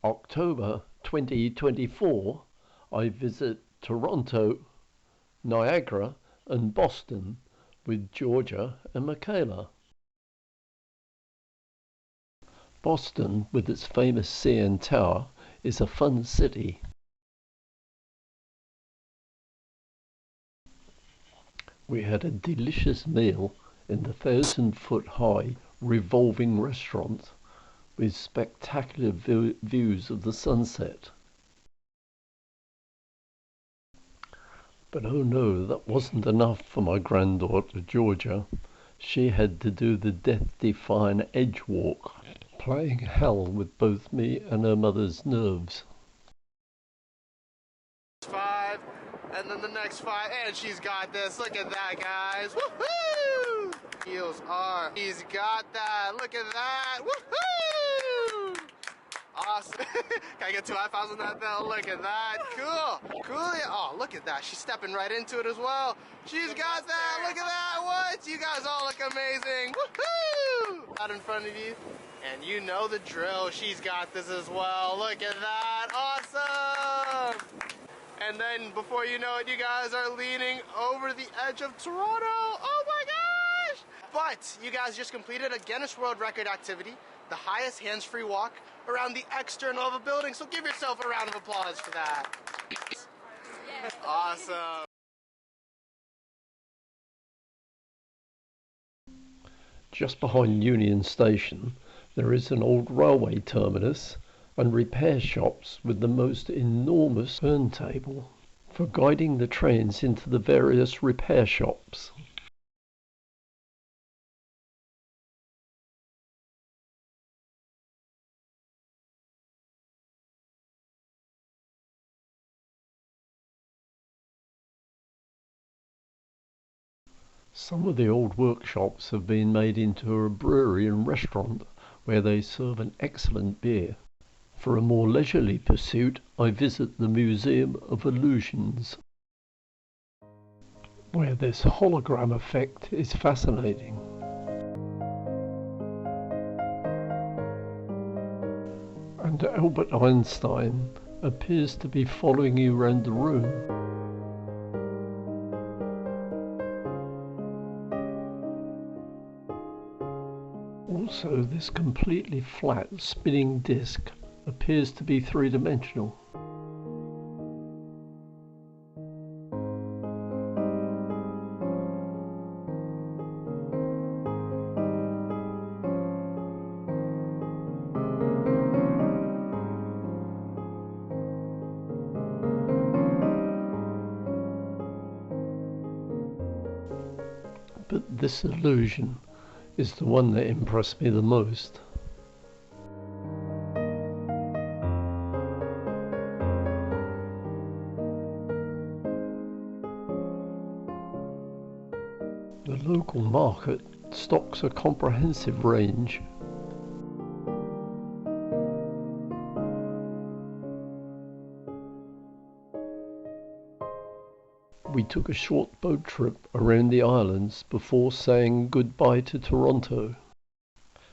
October 2024, I visit Toronto, Niagara and Boston with Georgia and Michaela. Boston, with its famous CN Tower, is a fun city. We had a delicious meal in the 1,000-foot-high revolving restaurant with spectacular views of the sunset. But oh no, that wasn't enough for my granddaughter Georgia. She had to do the death-defying edge walk, playing hell with both me and her mother's nerves. 5, and then the next 5, and she's got this. Look at that, guys. Woohoo! Heels are. He's got that. Look at that. Woohoo! Awesome. Can I get 2 high fives on that though? Look at that. Cool. Cool. Oh, look at that. She's stepping right into it as well. She's got that. Look at that. What? You guys all look amazing. Woohoo! Out in front of you. And you know the drill. She's got this as well. Look at that. Awesome. And then before you know it, you guys are leaning over the edge of Toronto. Oh my gosh! But you guys just completed a Guinness World Record activity, the highest hands-free walk around the external of a building. So give yourself a round of applause for that. Awesome. Just behind Union Station, there is an old railway terminus and repair shops with the most enormous turntable for guiding the trains into the various repair shops. Some of the old workshops have been made into a brewery and restaurant where they serve an excellent beer. For a more leisurely pursuit, I visit the Museum of Illusions, where this hologram effect is fascinating. And Albert Einstein appears to be following you around the room. Also, this completely flat spinning disc appears to be three-dimensional. But this illusion is the one that impressed me the most. The local market stocks a comprehensive range. We took a short boat trip around the islands before saying goodbye to Toronto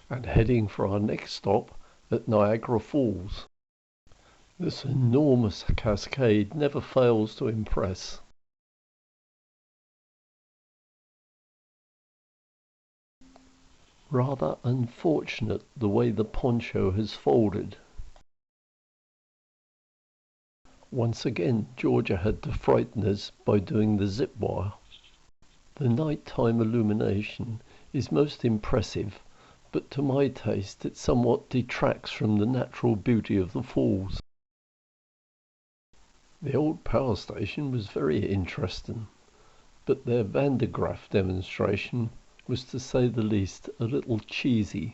and heading for our next stop at Niagara Falls. This enormous cascade never fails to impress. Rather unfortunate the way the poncho has folded. Once again, Georgia had to frighten us by doing the zip wire. The nighttime illumination is most impressive, but to my taste it somewhat detracts from the natural beauty of the falls. The old power station was very interesting, but their Van de Graaff demonstration was, to say the least, a little cheesy.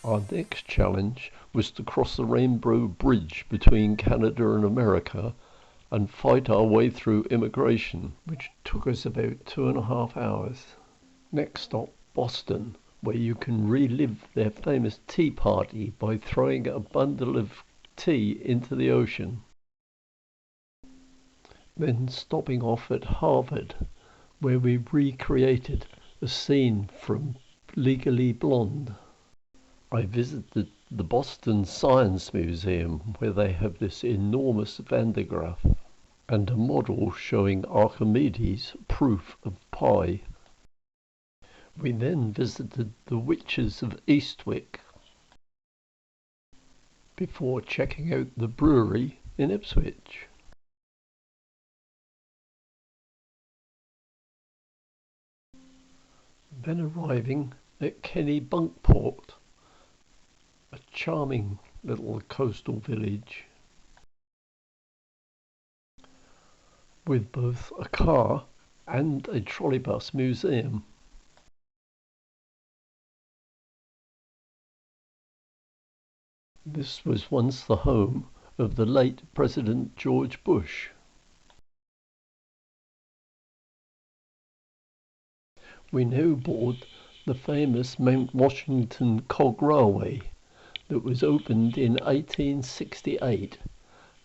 Our next challenge was to cross the Rainbow Bridge between Canada and America and fight our way through immigration, which took us about 2.5 hours. Next stop, Boston, where you can relive their famous tea party by throwing a bundle of tea into the ocean. Then stopping off at Harvard, where we recreated a scene from Legally Blonde. I visited the Boston Science Museum, where they have this enormous Van de Graaff and a model showing Archimedes' proof of pi. We then visited the Witches of Eastwick before checking out the brewery in Ipswich. Then arriving at Kennebunkport, a charming little coastal village with both a car and a trolleybus museum. This was once the home of the late President George Bush. We now board the famous Mount Washington Cog Railway that was opened in 1868.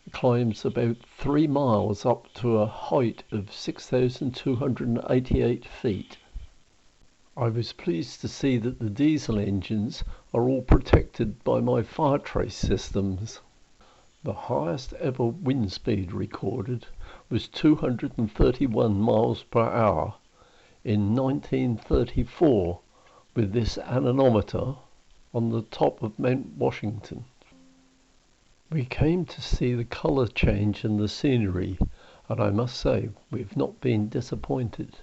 It climbs about 3 miles up to a height of 6,288 feet. I was pleased to see that the diesel engines are all protected by my fire trace systems. The highest ever wind speed recorded was 231 miles per hour in 1934 with this anemometer on the top of Mount Washington. We came to see the colour change in the scenery, and I must say we've not been disappointed.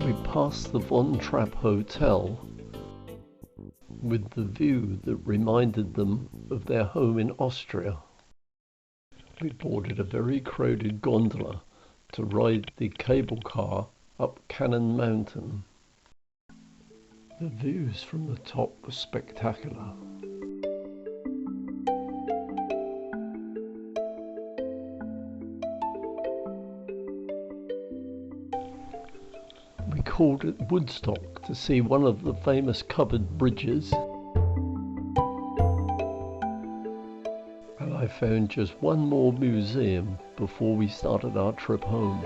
We passed the Von Trapp Hotel with the view that reminded them of their home in Austria. We boarded a very crowded gondola to ride the cable car up Cannon Mountain. The views from the top were spectacular. We called at Woodstock to see one of the famous covered bridges, and I found just one more museum before we started our trip home.